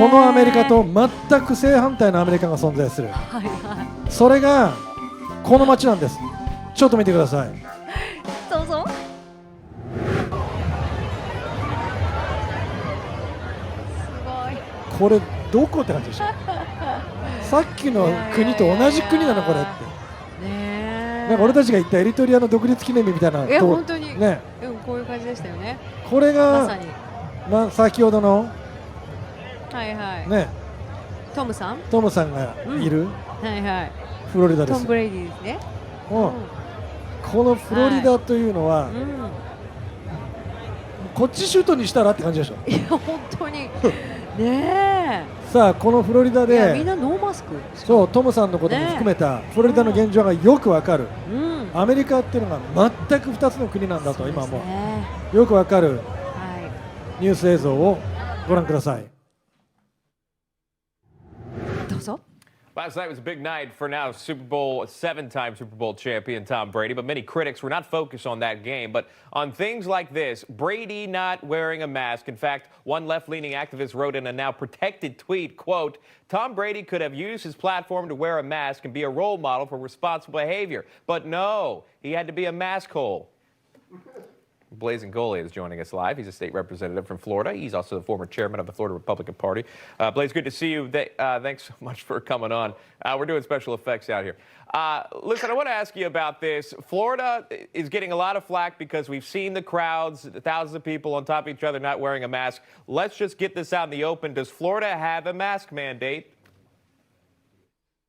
このアメリカと全く正反対のアメリカが存在する、それがこの街なんです。ちょっと見てください。どうぞ。これどこって感じでしょさっきの国と同じ国なのこれって。なんか俺たちが行ったエリトリアの独立記念日みたいな。本当にね、こういう感じでしたよね。これが、まさに先ほどのね、トムさんがいる、フロリダです。トム・ブレイディですね。このフロリダというのは、こっち首都にしたらって感じでしょ。いや本当にねえ。さあこのフロリダでみんなノーマスク。そうトムさんのことも含めたフロリダの現状がよくわかる、アメリカっていうのが全く2つの国なんだと今もよくわかるニュース映像をご覧ください。どうぞ。Last night was a big night for now Super Bowl, 7-time Super Bowl champion Tom Brady, but many critics were not focused on that game, but on things like this, Brady not wearing a mask. In fact, one left-leaning activist wrote in a now protected tweet, quote, Tom Brady could have used his platform to wear a mask and be a role model for responsible behavior, but no, he had to be a mask hole. Blazing Goalie is joining us live. He's a state representative from Florida. He's also the former chairman of the Florida Republican Party. Blaze, good to see you. Thanks so much for coming on. We're doing special effects out here. Listen, I want to ask you about this. Florida is getting a lot of flack because we've seen the crowds, thousands of people on top of each other not wearing a mask. Let's just get this out in the open. Does Florida have a mask mandate?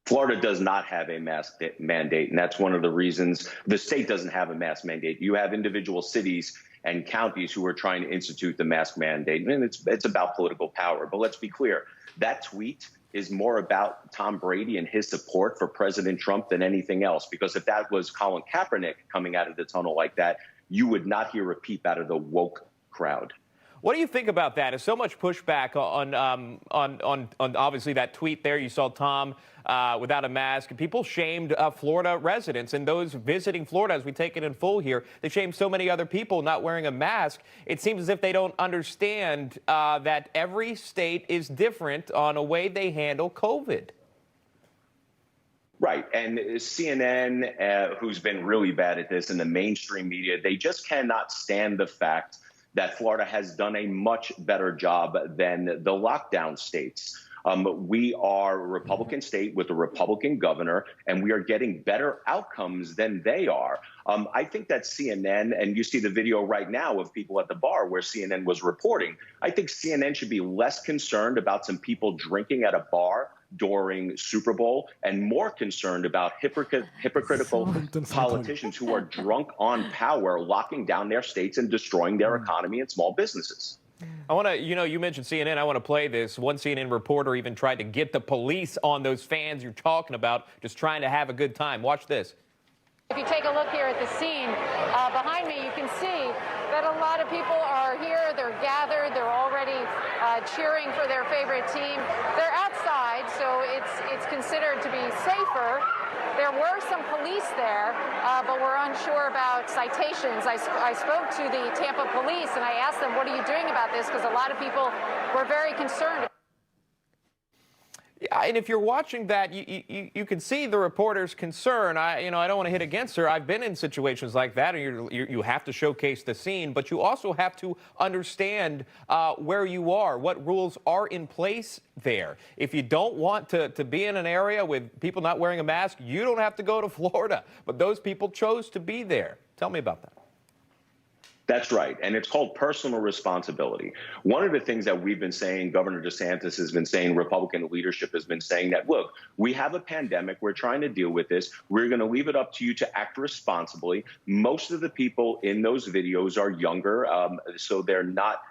Florida does not have a mask mandate, and that's one of the reasons the state doesn't have a mask mandate. You have individual cities and counties who are trying to institute the mask mandate, and it's about political power. But let's be clear, that tweet is more about Tom Brady and his support for President Trump than anything else, because if that was Colin Kaepernick coming out of the tunnel like that, you would not hear a peep out of the woke crowd. What do you think about that? There's so much pushback on obviously that tweet there. You saw Tom without a mask. People shamed Florida residents, and those visiting Florida, as we take it in full here, they shamed so many other people not wearing a mask. It seems as if they don't understand that every state is different on a way they handle COVID. Right. And CNN, who's been really bad at this, and the mainstream media, they just cannot stand the fact that Florida has done a much better job than the lockdown states. We are a Republican state with a Republican governor, and we are getting better outcomes than they are. I think that CNN, and you see the video right now of people at the bar where CNN was reporting, I think CNN should be less concerned about some people drinking at a bar during Super Bowl and more concerned about hypocritical politicians who are drunk on power, locking down their states and destroying their economy and small businesses. I want to, you mentioned CNN. I want to play this. One CNN reporter even tried to get the police on those fans you're talking about, just trying to have a good time. Watch this. If you take a look here at the scene behind me, you can see that a lot of people are here. They're gathered. They're already cheering for their favorite team. They're outside, so it's considered to be safer. There were some police there, but we're unsure about citations. I spoke to the Tampa police, and I asked them, what are you doing about this? Because a lot of people were very concerned. Yeah, and if you're watching that, you can see the reporter's concern. I don't want to hit against her. I've been in situations like that, and you have to showcase the scene, but you also have to understand where you are, what rules are in place there. If you don't want to be in an area with people not wearing a mask, you don't have to go to Florida. But those people chose to be there. Tell me about that. That's right. And it's called personal responsibility. One of the things that we've been saying, Governor DeSantis has been saying, Republican leadership has been saying that, look, we have a pandemic. We're trying to deal with this. We're going to leave it up to you to act responsibly. Most of the people in those videos are younger, so they're not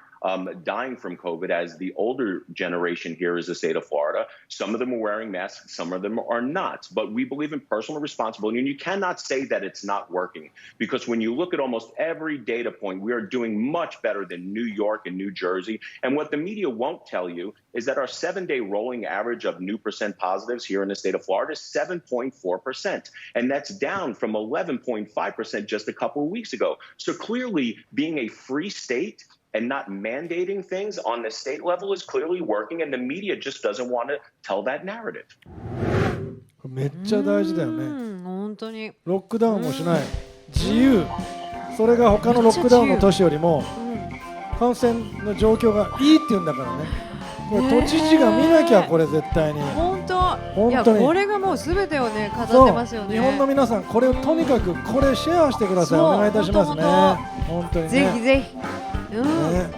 dying from COVID, as the older generation here is the state of Florida. Some of them are wearing masks, some of them are not. But we believe in personal responsibility, and you cannot say that it's not working, because when you look at almost every data point, we are doing much better than New York and New Jersey. And what the media won't tell you is that our 7-day rolling average of new percent positives here in the state of Florida is 7.4%. And that's down from 11.5% just a couple of weeks ago. So clearly, being a free state and not mandating things on the state level is clearly working, and the media just doesn't want to tell that narrative. めっちゃ大事だよね。本当にロックダウンもしない、自由、それが他のロックダウンの都市よりも感染の状況がいいっていうんだからね。これ都知事が見なきゃ、これ絶対に。本当。本当に。いや、これがもうすべてをね飾ってますよね。日本の皆さん、これをとにかくこれシェアしてください。お願いいたしますね。本当にね。ぜひぜひ。ね